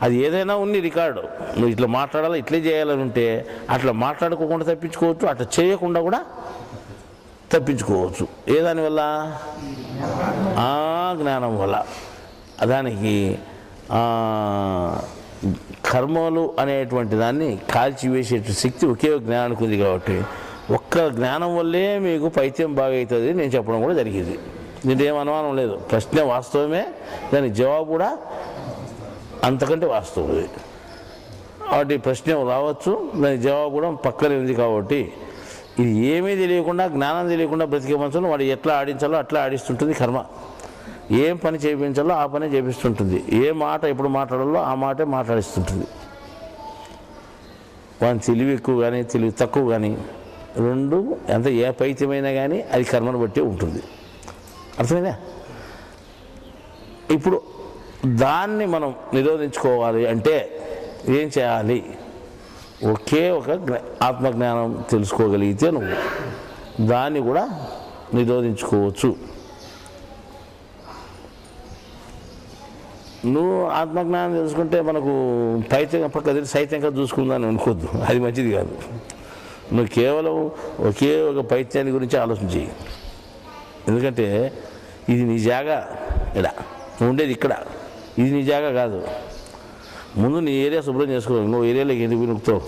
అది ఏదైనా ఉంది రికార్డు. నువ్వు ఇట్లా మాట్లాడాలి, ఇట్లే చేయాలని ఉంటే అట్లా మాట్లాడుకోకుండా తప్పించుకోవచ్చు, అట్లా చేయకుండా కూడా తప్పించుకోవచ్చు. ఏ దానివల్ల? ఆ జ్ఞానం వల్ల. దానికి కర్మలు అనేటువంటి దాన్ని కాల్చివేసే శక్తి ఒకే జ్ఞానానికి ఉంది. కాబట్టి ఒక్క జ్ఞానం వల్లే మీకు పైత్యం బాగా అవుతుంది నేను చెప్పడం కూడా జరిగింది. దీంట్లో ఏం అనుమానం లేదు. ప్రశ్న వాస్తవమే, దానికి జవాబు కూడా అంతకంటే వాస్తవం. కాబట్టి ప్రశ్న రావచ్చు, దానికి జవాబు కూడా పక్కనే ఉంది. కాబట్టి ఇది ఏమీ తెలియకుండా, జ్ఞానం తెలియకుండా బ్రతికే మనుషులు వాడు ఎట్లా ఆడించాలో అట్లా ఆడిస్తుంటుంది కర్మ. ఏం పని చేయించాలో ఆ పని చేపిస్తుంటుంది. ఏ మాట ఎప్పుడు మాట్లాడాలో ఆ మాటే మాట్లాడిస్తుంటుంది. వాని తెలివి ఎక్కువ కానీ తెలివి తక్కువ కానీ రెండు ఎంత ఏ పైత్యమైనా కానీ అది కర్మను బట్టి ఉంటుంది. అర్థమైందా? ఇప్పుడు దాన్ని మనం నిరోధించుకోవాలి అంటే ఏం చేయాలి? ఒకే ఒక ఆత్మజ్ఞానం తెలుసుకోగలిగితే నువ్వు దాన్ని కూడా నిరోధించుకోవచ్చు. నువ్వు ఆత్మజ్ఞానం తెలుసుకుంటే మనకు పైత్యం పక్క సైత్యంగా చూసుకుందని అనుకోద్దు, అది మంచిది కాదు. నువ్వు కేవలం ఒకే ఒక పైత్యాన్ని గురించి ఆలోచించి, ఎందుకంటే ఇది నీ జాగా, ఇక్కడ నువ్వు ఉండేది ఇక్కడ, ఇది నీ జాగా కాదు. ముందు నీ ఏరియా శుభ్రం చేసుకో. నువ్వు ఏరియాలోకి ఎందుకు నొక్కుతావు?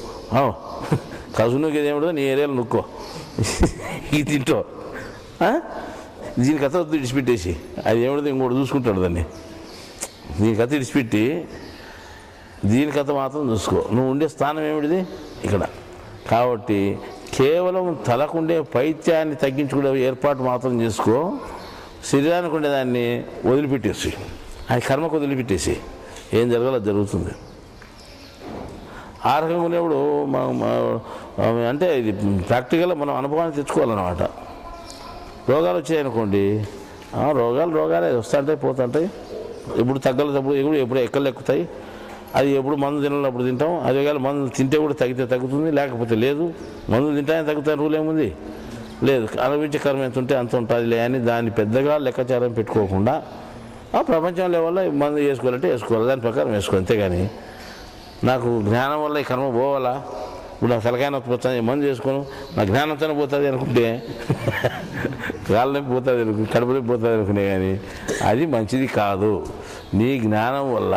కసు నొక్కేది ఏమిటో నీ ఏరియాలో నొక్కో, ఇది తింటో. దీని కథ వద్దు, ఇడిచిపెట్టేసి అది ఏమిటో ఇంకోటి చూసుకుంటాడు దాన్ని. దీని కథ ఇడిచిపెట్టి దీని కథ మాత్రం చూసుకో. నువ్వు ఉండే స్థానం ఏమిటిది? ఇక్కడ. కాబట్టి కేవలం తలకుండే పైత్యాన్ని తగ్గించుకునే ఏర్పాటు మాత్రం చేసుకో. శరీరానికి ఉండేదాన్ని వదిలిపెట్టేసి, అది కర్మకు వదిలిపెట్టేసి ఏం జరగాలో జరుగుతుంది. ఆ రకంగా ఉండేప్పుడు అంటే ఇది ప్రాక్టికల్గా మనం అనుభవాన్ని తెచ్చుకోవాలన్నమాట. రోగాలు వచ్చాయనుకోండి, రోగాలే వస్తుంటాయి పోతుంటాయి. ఎప్పుడు తగ్గలేటప్పుడు ఎప్పుడు ఎక్కలు ఎక్కుతాయి. అది ఎప్పుడు మందు తినాలప్పుడు తింటాం. అదే కాదు మందు తింటే కూడా తగ్గితే తగ్గుతుంది, లేకపోతే లేదు. మందులు తింటానే తగ్గుతాయి, రూల్ ఏముంది? లేదు. అనుభవించే కర్మ ఎంత ఉంటే అంత ఉంటుందిలే అని దాన్ని పెద్దగా లెక్కాచారం పెట్టుకోకుండా ప్రపంచం లెవెల్లో మందు వేసుకోవాలంటే వేసుకోవాలి, దాని ప్రకారం వేసుకోవాలి. అంతేగాని నాకు జ్ఞానం వల్ల ఈ కర్మ పోవాలా, ఇప్పుడు నాకు తలకాయ నొప్పి వస్తుంది మందు చేసుకోను నా జ్ఞానంతోనే పోతుంది అనుకుంటే కాళ్ళ నొప్పి పోతుంది అనుకు కడుపు నొప్పి పోతుంది అనుకునే కానీ అది మంచిది కాదు. నీ జ్ఞానం వల్ల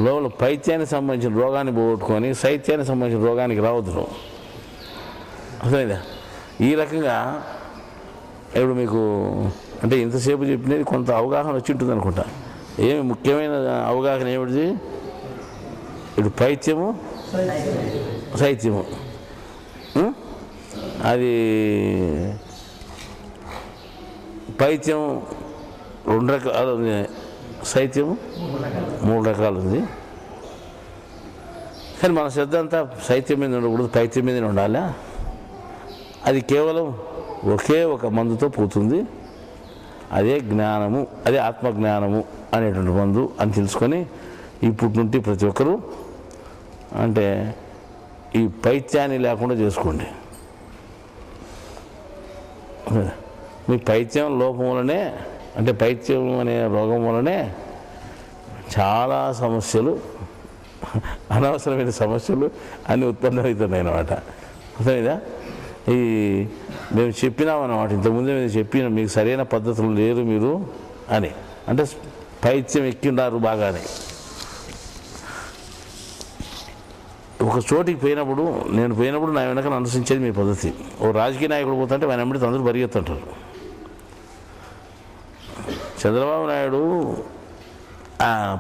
లోపల పైత్యానికి సంబంధించిన రోగాన్ని పోగొట్టుకొని శైత్యానికి సంబంధించిన రోగానికి రావద్దు నువ్వు. అర్థమైందా? ఈ రకంగా ఇప్పుడు మీకు అంటే ఇంతసేపు చెప్పినది కొంత అవగాహన వచ్చి ఉంటుంది అనుకుంటా. ఏమి ముఖ్యమైన అవగాహన ఏమిటిది? ఇటు పైత్యము శైత్యము, అది పైత్యం 2 రకాలు ఉంది, శైత్యము 3 రకాలు ఉంది. కానీ మన శ్రద్ధ అంతా శైత్యం మీద ఉండకూడదు, పైత్యం మీద ఉండాలా. అది కేవలం ఒకే ఒక మందుతో పోతుంది. అదే జ్ఞానము, అదే ఆత్మజ్ఞానము అనేటువంటి మందు అని తెలుసుకొని ఇప్పటి నుండి ప్రతి ఒక్కరూ అంటే ఈ పైత్యాన్ని లేకుండా చేసుకోండి. మీ పైత్యం లోపం వలనే అంటే పైత్యం అనే రోగం వలనే చాలా సమస్యలు, అనవసరమైన సమస్యలు అన్నీ ఉత్పన్నమవుతున్నాయి అన్నమాట. అర్థమైందా? ఈ మేము చెప్పినామన్నమాట, ఇంతకుముందే మేము చెప్పిన మీకు సరైన పద్ధతులు లేరు మీరు అని. అంటే పైత్యం ఎక్కిండారు బాగానే. ఒక చోటికి పోయినప్పుడు, నేను పోయినప్పుడు నా వెనక అనుసరించేది మీ పద్ధతి. ఓ రాజకీయ నాయకుడు పోతుంటే ఆయన వెంబడి అందరూ పరిగెత్తుంటారు. చంద్రబాబు నాయుడు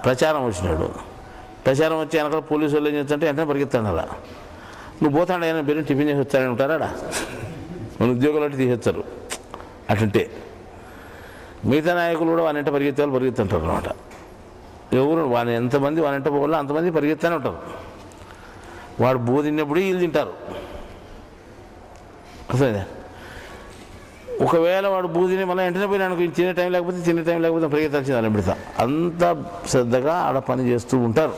ప్రచారం వచ్చినాడు, ప్రచారం వచ్చి వెనకాల పోలీసు వాళ్ళు ఏం చేస్తుంటే వెంటనే పరిగెత్తాడు. నువ్వు పోతాడు ఆయన పేరు టిఫిన్ చేసి వచ్చారని ఉంటారా? మన ఉద్యోగాలు అంటే తీసేస్తారు. అటుంటే మిగతా నాయకులు కూడా వాని వెంట పరిగెత్తే వాళ్ళు పరిగెత్తుంటారు అనమాట. ఎవరు వాని ఎంతమంది వాని వెంట పోవాలో అంతమంది పరిగెత్తానే ఉంటారు. వాడు బో తిన్నప్పుడు వీళ్ళు తింటారు. అసలు ఒకవేళ వాడు బూ తిని మళ్ళీ వెంటనే పోయినా అనుకో, తినే టైం లేకపోతే పరిగెత్తాల్సింది అని పెడతా. అంత శ్రద్ధగా ఆడ పని చేస్తూ ఉంటారు.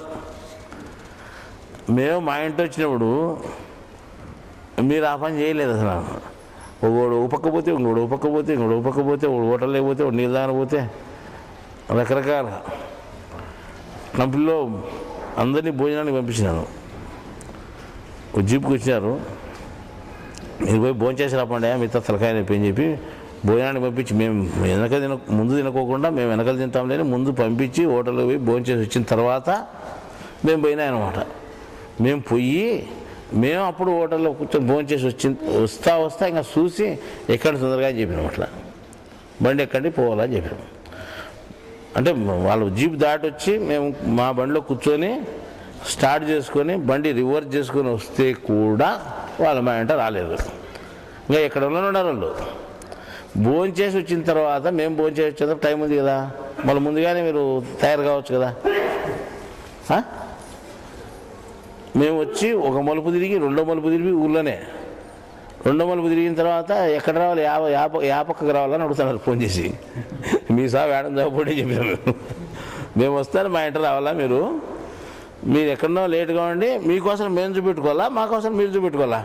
మేము మా ఇంటి వచ్చినప్పుడు మీరు ఆ పని చేయలేదు అసలు. ఒకడు ఒక పక్క పోతే ఇంకోడు ఒక పక్క పోతే ఇంకోడు ఒక పక్క పోతే ఒకడు హోటల్ లేకపోతే ఒకడు నీళ్ళు తాగని పోతే రకరకాల కంపెనీలో అందరినీ భోజనానికి పంపించినాను. ఒక జీప్కి వచ్చినారు, మీరు పోయి భోజనం చేసి రాపండి మిగతా తలకాయ నొప్పి అని చెప్పి భోజనానికి పంపించి మేము ముందు తినకోకుండా మేము వెనకలు తింటాం లేని ముందు పంపించి హోటల్కి పోయి భోజనం చేసి వచ్చిన తర్వాత మేము పోయినాయి అనమాట. మేము పోయి మేము అప్పుడు హోటల్లో కూర్చొని భోజనం చేసి వస్తా ఇంకా చూసి ఎక్కడ తొందరగా అని చెప్పినాం. అట్లా బండి ఎక్కండి పోవాలని చెప్పినాం. అంటే వాళ్ళు జీప్ దాటి వచ్చి మేము మా బండిలో కూర్చొని స్టార్ట్ చేసుకొని బండి రివర్స్ చేసుకొని వస్తే కూడా వాళ్ళు మా వెంట రాలేదు. ఇంకా ఎక్కడ ఉన్నారు వాళ్ళు. భోజనం చేసి వచ్చిన తర్వాత మేము భోజనం చేసి వచ్చేందుకు టైం ఉంది కదా, మళ్ళీ ముందుగానే మీరు తయారు కావచ్చు కదా. మేము వచ్చి ఒక మలుపు తిరిగి 2వ మలుపు తిరిగి ఊళ్ళోనే 2వ మలుపు తిరిగిన తర్వాత ఎక్కడ రావాలి, యాపక్కకు రావాలని అడుగుతున్నారు ఫోన్ చేసి. మీ సాగు వేడం చదవకపోతే చెప్పారు. మేము వస్తాను మా ఇంట రావాలా, మీరు ఎక్కడనో లేట్గా ఉండి మీకోసం మేము చూపెట్టుకోవాలా, మాకోసం మీరు చూపెట్టుకోవాలా?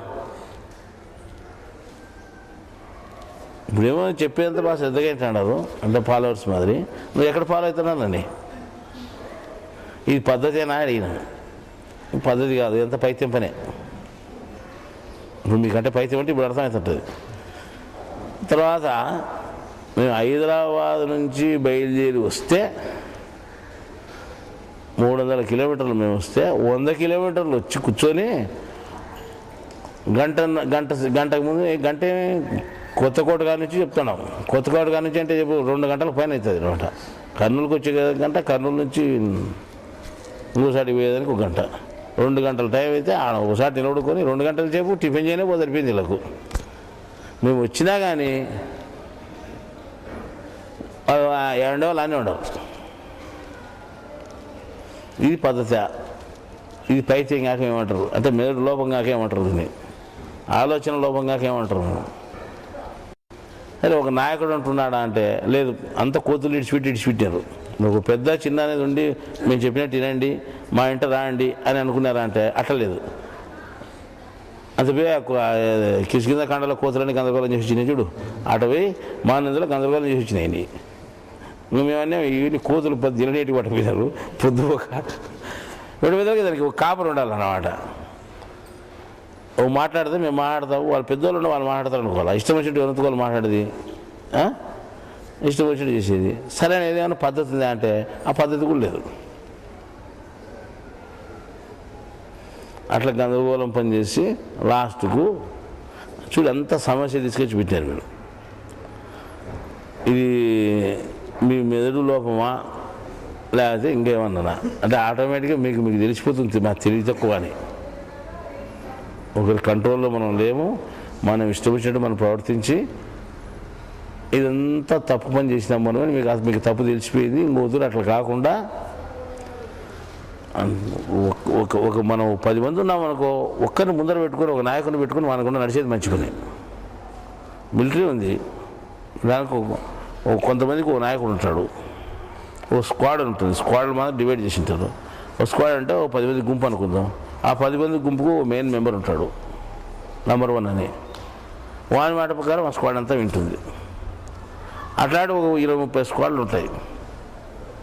ఇప్పుడేమో చెప్పేంత బాగా శ్రద్ధగా ఏంటన్నారు అంటే ఫాలోవర్స్ మాదిరి. నువ్వు ఎక్కడ ఫాలో అవుతున్నానండి? ఇది పద్ధతేనా అడిగిన. పద్ధతి కాదు, ఎంత పైత్యం పనే. ఇప్పుడు మీకంటే పైత్యం అంటే ఇప్పుడు అర్థమవుతుంటుంది. తర్వాత మేము హైదరాబాద్ నుంచి బయలుదేరి వస్తే 300 కిలోమీటర్లు మేము వస్తే 100 కిలోమీటర్లు వచ్చి కూర్చొని గంటకు ముందు గంట కొత్తకోట గారి నుంచి చెప్తున్నాం. కొత్తకోట గారి నుంచి అంటే చెప్పు 2 గంటల పైన అవుతుంది అనమాట. కర్నూలుకి వచ్చే గంట, కర్నూలు నుంచి ఇంకోసారి పోయేదానికి 1 గంట, 2 గంటల టైం అయితే ఒకసారి నిలబడుకొని 2 గంటల సేపు టిఫిన్ చేయనే సరిపోయింది వీళ్ళకు. మేము వచ్చినా కానీ ఏమండేవాళ్ళు అన్నీ ఉండవు. ఇది పద్ధతి. ఇది పైత్యం కాకేమంటారు అంటే మెదడు లోపం కాకేమంటారు, దీన్ని ఆలోచన లోపం కాకేమంటారు. సరే ఒక నాయకుడు అంటున్నాడా అంటే లేదు, అంత కోతులు ఇడిచిపెట్టారు. ఒక పెద్ద చిన్న అనేది ఉండి మేము చెప్పినట్టు తినండి మా ఇంట రాండి అని అనుకున్నారా అంటే అట్లా లేదు. అంత పోయి కిష్కింద కండలో కోతులని గందరగోళం చేసి వచ్చినాయి చూడు, అటు పోయి మా నిందులో గందరగోళం చేసి వచ్చినాయి. మేమన్నా ఇవన్నీ కోతులు దిననేటి పట్టుకున్నారు పొద్దు ఒక విడవిధంగా దానికి ఒక కాపర్ ఉండాలన్నమాట. ఓ మాట్లాడితే మేము మాట్లాడతాము, వాళ్ళు పెద్దోళ్ళు ఉండే వాళ్ళు మాట్లాడతారు అనుకోవాలి. ఇష్టం వచ్చినట్టు ఎవరించుకోవాలి మాట్లాడేది, ఇష్టం వచ్చినట్టు చేసేది. సరే ఏదైనా పద్ధతి ఉందా అంటే ఆ పద్ధతి కూడా లేదు. అట్లా గందరగోళం పనిచేసి లాస్ట్కు చూడు ఎంత సమస్య తీసుకొచ్చి పెట్టారు మీరు. ఇది మీ మెదడు లోపమా లేకపోతే ఇంకేమన్నా అంటే ఆటోమేటిక్గా మీకు తెలిసిపోతుంది మా తెలివి తక్కువ అని. ఒకరి కంట్రోల్లో మనం లేము, మనం ఇష్టం వచ్చినట్టు మనం ప్రవర్తించి ఇదంతా తప్పు పని చేసినాం మనం అని మీకు తప్పు తెలిసిపోయింది. ఇంకొద్దురు అట్లా కాకుండా ఒక మనం 10 మంది ఉన్నామనుకో, ఒక్కరిని ముందర పెట్టుకొని ఒక నాయకుని పెట్టుకుని మనకుండా నడిచేది మంచిగానే. మిలిటరీ ఉంది, దానికి కొంతమందికి ఒక నాయకుడు ఉంటాడు, ఓ స్క్వాడ్ ఉంటుంది. స్క్వాడ్లు మాత్రం డివైడ్ చేసి ఉంటారు. ఒక స్క్వాడ్ అంటే ఓ 10 మంది గుంపు అనుకుందాం. ఆ 10 మంది గుంపుకు మెయిన్ మెంబర్ ఉంటాడు, నంబర్ 1 అని. వాని మాట ప్రకారం ఆ స్క్వాడ్ అంతా వింటుంది. అట్లాంటి ఒక 20-30 స్క్వాడ్లు ఉంటాయి.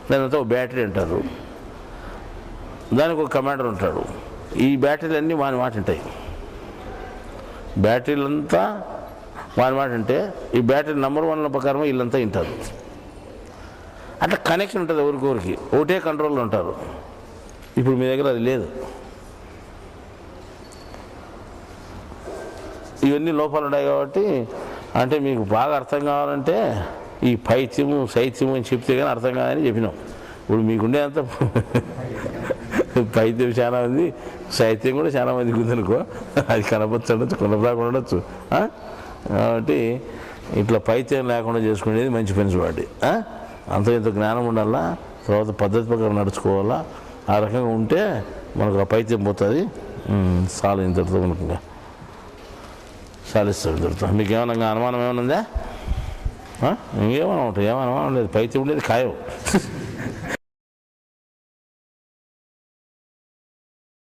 దానితో ఒక బ్యాటరీ అంటారు, దానికి ఒక కమాండర్ ఉంటాడు. ఈ బ్యాటరీలు అన్నీ వాని మాట ఉంటాయి. బ్యాటరీలంతా వాని మాట అంటే ఈ బ్యాటరీ నంబర్ 1 ప్రకారం వీళ్ళంతా వింటారు. అట్లా కనెక్షన్ ఉంటుంది ఎవరికొరికి, ఒకటే కంట్రోల్లో ఉంటారు. ఇప్పుడు మీ దగ్గర అది లేదు. ఇవన్నీ లోపాలు ఉన్నాయి కాబట్టి అంటే మీకు బాగా అర్థం కావాలంటే ఈ పైత్యము శైత్యము అని చెప్తే కానీ అర్థం కాదని చెప్పినాం. ఇప్పుడు మీకుండేంత పైత్యం చాలా మంది, శైత్యం కూడా చాలా మందికి ఉందనుకో, అది కనపచ్చు ఉండొచ్చు, కొనపరాకుండా ఉండొచ్చు. కాబట్టి ఇట్లా పైత్యం లేకుండా చేసుకునేది మంచి పని చూడండి. అంత ఇంత జ్ఞానం ఉండాలా, తర్వాత పద్ధతి ప్రకారం నడుచుకోవాలా. ఆ రకంగా ఉంటే మనకు ఆ పైత్యం పోతుంది. చాలు ఇంతటితో మనకు సాలిస్తాడు. ఇంతటితో మీకు ఏమన్నా అనుమానం ఏమైనా ఉందా? ఇంకేమన్నా ఉంటుంది, ఏమన్నా అనుమానం లేదు. పైత్యం ఉండేది ఖాయం.